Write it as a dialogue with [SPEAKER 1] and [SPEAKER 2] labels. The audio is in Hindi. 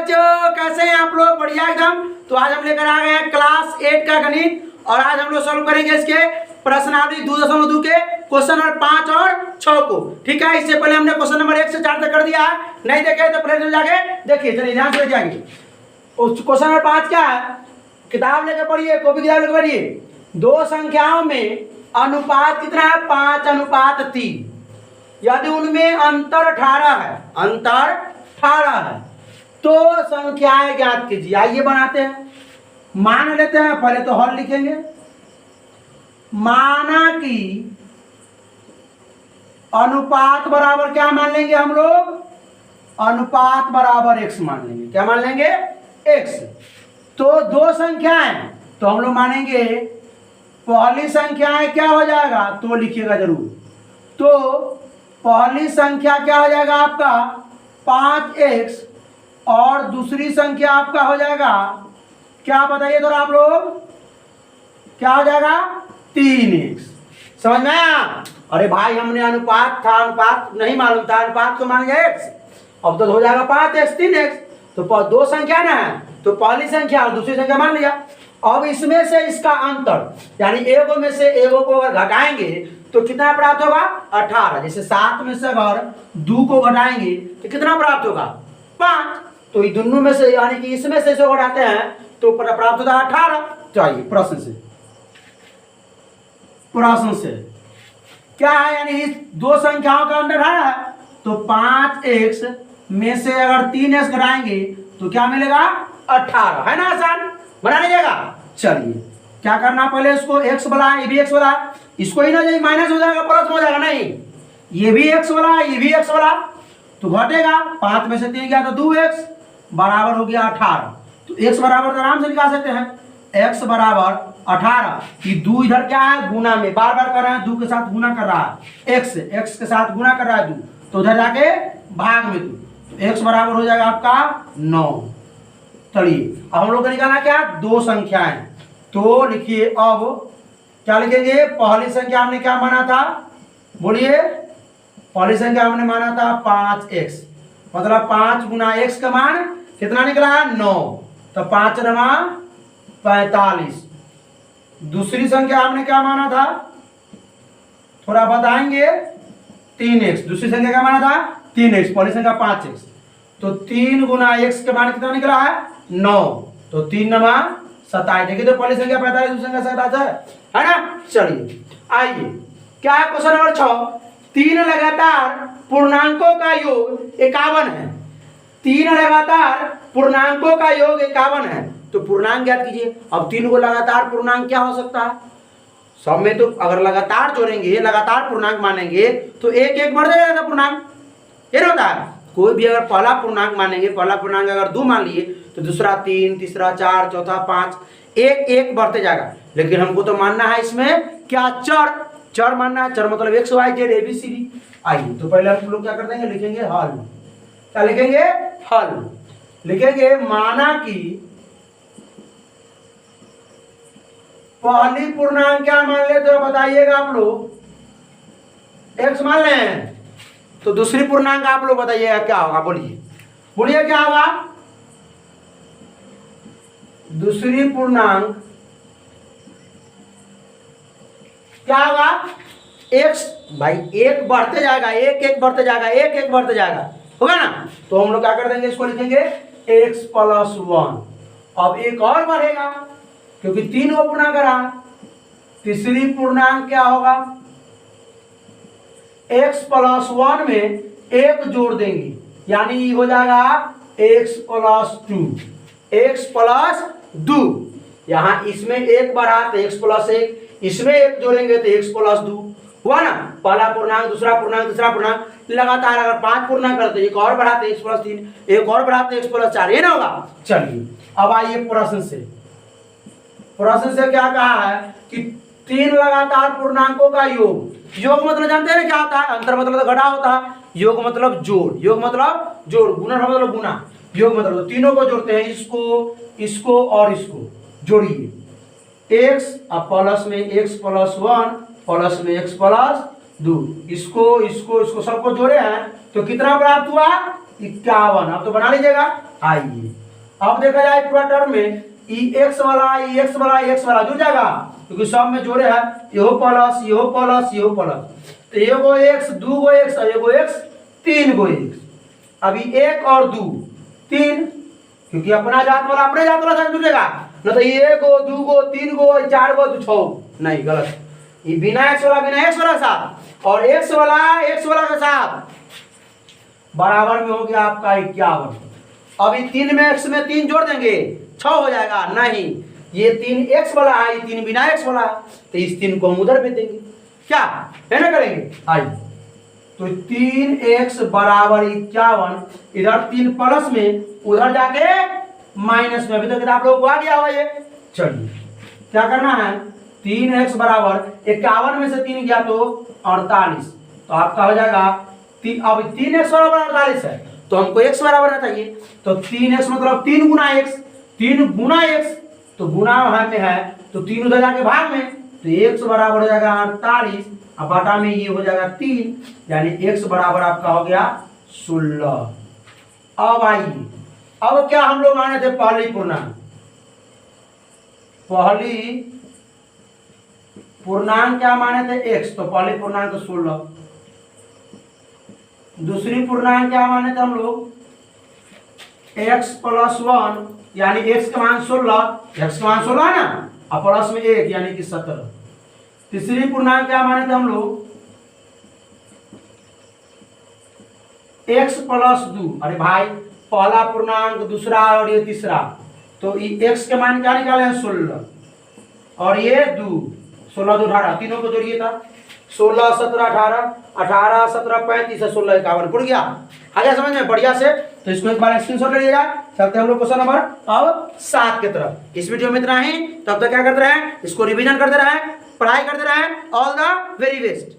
[SPEAKER 1] बच्चों, कैसे हैं आप लोग? बढ़िया एकदम। तो आज हम लेकर आ गए हैं क्लास 8 का गणित और आज हम लोग सॉल्व करेंगे इसके प्रश्नावली 2.2 के क्वेश्चन नंबर 5 और 6 को। ठीक है, इससे पहले हमने क्वेश्चन नंबर 1 से 4 तक कर दिया है, नहीं देखे तो पहले जाके देखिए। चलिए ध्यान से जाएंगे। क्वेश्चन नंबर 5 क्या है? किताब लेकर पढ़िए, कॉपी किताब लेकर पढ़िए। दो संख्याओं में अनुपात कितना है? 5:3। यदि उनमें अंतर 18 है, अंतर 18 है तो संख्याएं ज्ञात कीजिए। आइए बनाते हैं, मान लेते हैं। पहले तो हल लिखेंगे। माना कि अनुपात बराबर क्या मान लेंगे हम लोग? अनुपात बराबर x मान लेंगे। क्या मान लेंगे? x। तो दो संख्याएं, तो हम लोग मानेंगे पहली संख्याएं क्या हो जाएगा, तो लिखिएगा जरूर। तो पहली संख्या क्या हो जाएगा आपका 5x और दूसरी संख्या आपका हो जाएगा क्या, बताइए तो आप लोग, क्या हो जाएगा? 3x। समझ में आया? अरे भाई हमने अनुपात था, अनुपात नहीं मालूम था, अनुपात को मान लिया x। अब तो हो जाएगा 5x 3x। तो दो संख्या ना है, तो पहली संख्या और दूसरी संख्या मान लिया। अब इसमें से इसका अंतर, यानी एगो में से एगो को अगर घटाएंगे तो कितना प्राप्त होगा? 18। जैसे 7 में से अगर 2 को घटाएंगे तो कितना प्राप्त होगा? 5। तो ये दोनों में से, यानी कि इसमें से इसको घटाते हैं तो प्राप्त होता है 18। चाहिए प्रश्न से, प्रश्न से क्या है, यानी इस दो संख्याओं का अंतर है। तो 5x में से अगर 3x घटाएंगे तो क्या मिलेगा? 18। है ना? आसान बना लीजिएगा। चलिए क्या करना, पहले इसको x वाला, ये भी x वाला, इसको ही ना जाए माइनस हो जाएगा, प्लस हो जाएगा। नहीं, ये भी x वाला, ये भी x वाला, तो घटेगा। 5 में से 3 गया तो 2x बराबर हो गया 18। तो x बराबर तो आराम से निकाल सकते हैं। x बराबर 18। ये 2 इधर क्या है? गुना में, बार बार कर रहे हैं, 2 के साथ गुना कर रहा है, x के साथ गुना कर रहा है 2, तो उधर जाके भाग में 2, तो x बराबर हो जाएगा आपका 9। चलिए अब हम लोग को निकालना क्या? दो संख्याएं। तो लिखिए, अब क्या लिखेंगे? पहली संख्या हमने क्या माना था? बोलिए। पहली संख्या हमने माना था 5x, मतलब 5 गुना x का मान कितना निकला है? 9। तो 5 रमा 45। दूसरी संख्या हमने क्या माना था? थोड़ा बताएंगे। 3x। दूसरी संख्या क्या माना था? 3x। पहली संख्या 5x, तो 3 गुना x का मान कितना निकला है? 9। तो 3 नमा 27। देखिए तो पहली संख्या 45, दूसरी संख्या 27 है ना? चलिए आइए, क्या है क्वेश्चन नंबर 6? 3 लगातार पूर्णांकों का योग 51 है। 3 लगातार पूर्णांकों का योग 51 है, तो पूर्णांक ज्ञात कीजिए। अब 3 को लगातार पूर्णांक क्या हो सकता है? सब में तो अगर लगातार जोड़ेंगे, लगातार पूर्णांक मानेंगे तो एक एक बढ़ जाएगा पूर्णांक। ये होता है, कोई भी अगर पहला पूर्णांक मानेंगे, पहला पूर्णांक अगर 2 मान लिए तो दूसरा 3, तीसरा 4, चौथा 5, एक एक बढ़ते जाएगा। लेकिन हमको तो मानना है इसमें क्या? चर। चर मानना है। चर मतलब x y z ABCD। आइए तो पहले हम लोग क्या कर देंगे? लिखेंगे हल। क्या लिखेंगे? हल लिखेंगे। माना कि पहली पूर्णांक क्या मान ले, तो बताइएगा आप लोग। x मान लें तो दूसरी पूर्णांक आप लोग बताइएगा क्या होगा। बोलिए बोलिए क्या होगा? दूसरी पूर्णांक क्या होगा? x। भाई एक बढ़ते जाएगा, एक एक बढ़ते जाएगा, एक एक बढ़ते जाएगा, होगा ना? तो हम लोग क्या कर देंगे? इसको लिखेंगे x + 1। अब एक और बढ़ेगा क्योंकि 3 को पूर्णांक रहा। तीसरी पूर्णांक क्या होगा? x + 1 में एक जोड़ देंगे, यानी हो जाएगा x + 2। x + 2, यहाँ इसमें एक बढ़ा तो x + 1, इसमें एक जोड़ेंगे तो x + 2 हुआ ना? पहला पूर्णांक, दूसरा पूर्णांक, तीसरा पूर्णांक, लगातार अगर 5 पूर्णांक करते एक और बढ़ाते x + 3, एक और बढ़ाते x + 4, ये ना होगा? चलिए अब आइए प्रश्न से। प्रश्न से क्या कहा है कि 3 लगातार पूर्णांकों का योग। योग मतलब जानते हैं ना क्या होता है? अंतर मतलब तो घटा होता है, योग मतलब जोड़, योग मतलब जोड़, गुणा मतलब गुना, योग मतलब तीनों को जोड़ते हैं, इसको, इसको और इसको जोड़िए। x अब प्लस में x + 1 प्लस में x + 2, इसको इसको इसको सबको जोड़े हैं तो कितना प्राप्त हुआ? 51। अब तो बना लीजिएगा। आइए अब देखा जाए पूरा टर्म में ई एक्स वाला जुड़ जाएगा क्योंकि सब में जोड़े है, यो प्लस यो प्लस यो प्लस, तो एगो एक्स, दूगो एक्स और एगो एक्स, तीन गो एक्स। अभी एक और दो तीन, क्योंकि अपने जात वाला जुड़ेगा न, तो एगो दूगो तीन गो चार गो तो छः नहीं, गलत। ये बिना एक्स वाला के साथ और एक्स वाला के साथ बराबर में हो गया आपका 51। अभी 3 में एक्स में 3 जोड़ देंगे 6 हो जाएगा, नहीं ये 3 एक्स वाला है, ये 3 बिना एक्स वाला है, तो इस 3 को हम उधर भेज देंगे, क्या है ना करेंगे। आइए तो 3x बराबर 51, इधर 3 प्लस में उधर जाके माइनस में, अभी तक आप लोगों को आ गया हुआ ये। चलिए क्या करना है, 3x बराबर 51 में से 3 गया तो 48, तो आपका हो जाएगा अब 3x बराबर 48 है तो हमको x बराबर रहना चाहिए, तो 3x मतलब 3 गुना x, तो गुना में है तो 3 उधर जाके भाग में, तो x बराबर हो जाएगा 48 और बटा में ये हो जाएगा 3, यानी x बराबर आपका हो गया 16। अब आइए, अब क्या हम लोग माने थे पहली पूर्णांक क्या माने थे x, तो पहली पूर्णांक 16। दूसरी पूर्णांक क्या माने थे हम लोग, x + 1 यानी x का मान 16 है ना, और प्लस में 1 यानी कि 17। तीसरी पूर्णांक क्या माने थे हम लोग, x + 2, अरे भाई पहला पूर्णांक दूसरा और ये तीसरा, तो x के मान क्या निकाले हैं 16 और ये 2, 16 2 18, तीनों को जोड़िए था 16 17 18, 18 17 35 और 16 51 पुर गया। आ गया समझ में बढ़िया से, तो इसको एक बार स्क्रीनशॉट ले लीजिएगा। चलते हम लोग क्वेश्चन नंबर अब 7 की तरफ। इस वीडियो में इतना ही, तब तक क्या करते रहे, इसको रिवीजन करते रहे, पढ़ाई करते रहे। All the very best.